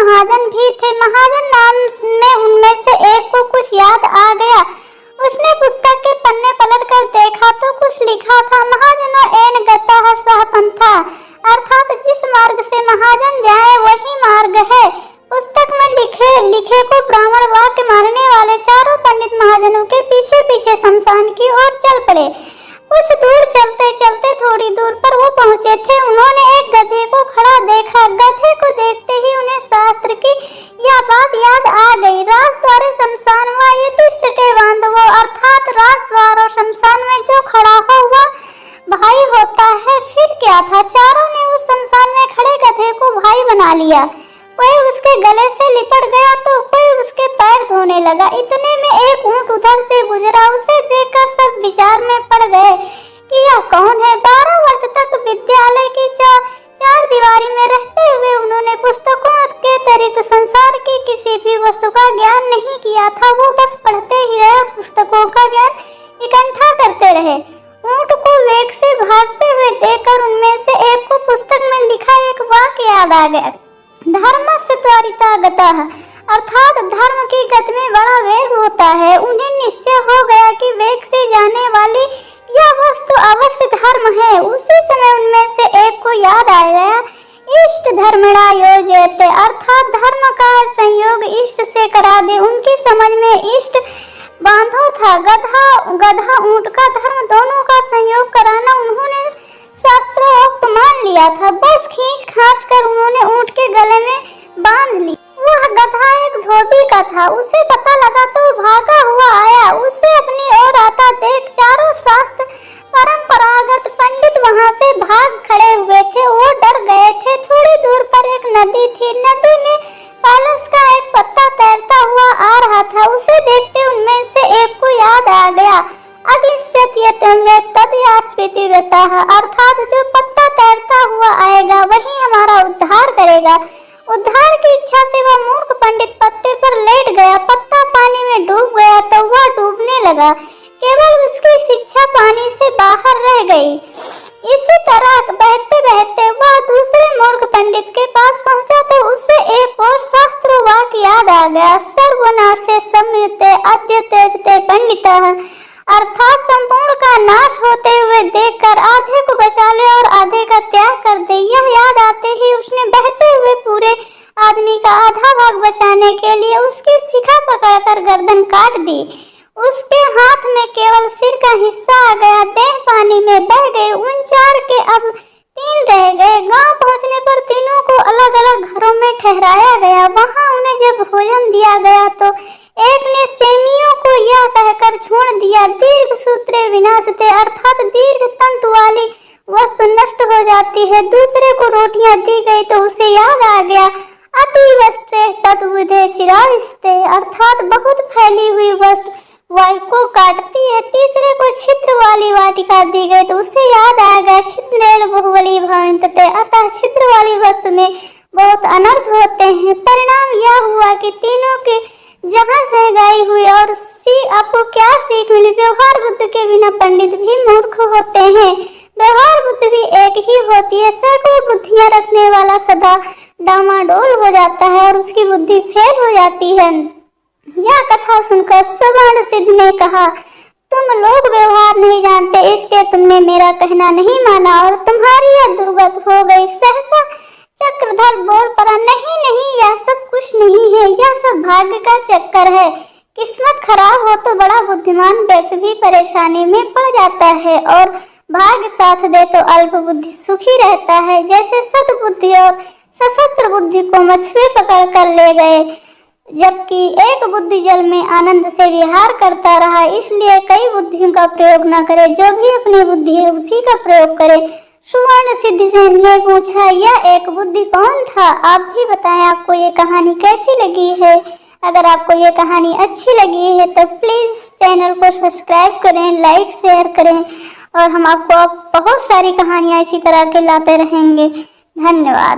महाजन भी थे। महाजन नाम में उनमें से एक को कुछ याद आ गया। उसने पुस्तक के पन्ने पलटकर देखा तो कुछ लिखा था, महाजनों एन गतः सह पंथा, अर्थात जिस मार्ग से महाजन जाए वही मार्ग है। पुस्तक में लिखे को ब्राह्मण वाक्य मानने वाले चारों पंडित महाजनों के पीछे पीछे शमशान की ओर चल पड़े। कुछ दूर चलते चलते थोड़ी दूर पर वो पहुंचे थे। उन्होंने एक गधे को खड़ा देखा। गधे को देखते ही उन्हें शास्त्र की यह बात याद आ गई, राजद्वारे शमशान व यतिष्ठते बांधवो, अर्थात राजद्वार और शमशान में जो खड़ा हो वह भाई होता है। फिर क्या था, चारों ने उस शमशान में खड़े गधे को भाई बना लिया। कोई उसके गले से लिपट गया तो कोई उसके पैर धोने लगा। इतने में एक ऊंट उधर से गुजरा। उसे देखकर सब विचार में पड़ गए कि यह कौन है। 12 वर्ष तक विद्यालय की चार दीवारी में रहते हुए उन्होंने पुस्तकों के अतिरिक्त संसार की किसी भी वस्तु का ज्ञान नहीं किया था। वो बस पढ़ते ही रहे, पुस्तकों का ज्ञान इकट्ठा करते रहे। ऊंट को वेग से भागते हुए देखकर उनमें से एक को पुस्तक में लिखा एक वाक्य याद आ गया, धर्मस्य त्वरिता गतः, अर्थात धर्म की गति में बड़ा वेग होता है। उन्हें निश्चय हो गया कि वेग से जाने वाली यह वस्तु अवश्य धर्म है। उसी समय उनमें से एक को याद आ गया, इष्ट धर्मणा योजयते, अर्थात धर्म का संयोग इष्ट से करा दे। उनकी समझ में इष्ट बांधो था, गधा ऊंट का धर्म दोनों का संयोग कराना उन्होंने शास्त्रोक्त मान लिया था। बस खींच खांच कर उन्होंने ऊंट के गले में बांध ली। वह गधा एक धोबी का था। उसे पता लगा तो भागा हुआ आया। उसे अपनी ओर आता देख चारों शास्त्र परंपरागत पंडित वहां से भाग खड़े हुए थे। वो डर गए थे। थोड़ी दूर पर एक नदी थी। नदी में पालस का एक पत्ता तैरता हुआ आ रहा था। उसे देखते उनमें से एक को याद आ गया, अर्थात जो पत्ता तैरता हुआ आएगा वही हमारा उद्धार करेगा। उद्धार की इच्छा से वह मूर्ख पंडित पत्ते पर लेट गया। पत्ता पानी में डूब गया तो वह डूबने लगा। केवल उसकी शिक्षा पानी से बाहर रह गई। इसी तरह बहते बहते वह दूसरे मूर्ख पंडित के पास पहुंचा तो उसे एक और शास्त्र वाक्य याद आ गया, सर्वनाशे संयुते अद्य त्यजते पंडितः, अर्थात संपूर्ण का नाश होते हुए देखकर आधे को बचा ले और आधे का त्याग कर दे। यह याद आते ही उसने बहते हुए पूरे आदमी का आधा भाग बचाने के लिए उसकी शिखा पकड़कर गर्दन काट दी। उसके हाथ में केवल सिर का हिस्सा आ गया। देह पानी में बह गए। उन चार के अब 3 रह गए। गांव पहुंचने पर तीनों को अलग अलग घरों में ठहराया गया। वहां उन्हें जब भोजन दिया गया तो एक ने सेमियों को यह कहकर छोड़ दिया, दीर्घ सूत्रे विनाशते, अर्थात दीर्घ तंतु वाली वस्तु नष्ट हो जाती है। दूसरे को रोटियां दी गई तो उसे याद आ गया, अति वस्त्रे तद्विधे चिराविष्टे, अर्थात बहुत फैली हुई वस्तु वायु को काटती है। तीसरे को छिद्र वाली वाटिका दी गई तो उसे याद आ गया, छिद्रेण बहुबली भवन्ते, अतः छिद्र वाली वस्तु में बहुत अनर्थ होते हैं। परिणाम यह हुआ कि तीनों के जहाँ सहगाई हुई और आपको क्या सीख मिली, व्यवहार बुद्धि के बिना पंडित भी मूर्ख होते हैं। व्यवहार बुद्धि भी एक ही होती है। सैकड़ों बुद्धियां रखने वाला सदा डामाडोल हो जाता है और उसकी बुद्धि फेल हो जाती है। यह कथा सुनकर सवर्ण सिद्ध ने कहा, तुम लोग व्यवहार नहीं जानते, इसलिए तुमने मेरा कहना नहीं माना और तुम्हारी यह दुर्गत हो गई। सहसा चक्रधर बोल पड़ा, नहीं नहीं, यह सब कुछ नहीं है, यह सब भाग्य का चक्कर है। किस्मत खराब हो तो बड़ा बुद्धिमान व्यक्ति भी परेशानी में पड़ जाता है और भाग्य साथ दे तो अल्प बुद्धि सुखी रहता है। जैसे सद्बुद्धि और सशस्त्र बुद्धि को मछुए पकड़ कर ले गए, जबकि एक बुद्धि जल में आनंद से विहार करता रहा। इसलिए कई बुद्धियों का प्रयोग न करे, जो भी अपनी बुद्धि है उसी का प्रयोग करे। सुवर्ण सिद्धि से ने पूछा, यह एक बुद्धि कौन था? आप भी बताएं, आपको ये कहानी कैसी लगी है। अगर आपको ये कहानी अच्छी लगी है तो प्लीज चैनल को सब्सक्राइब करें, लाइक शेयर करें और हम आपको बहुत सारी कहानियाँ इसी तरह के लाते रहेंगे। धन्यवाद।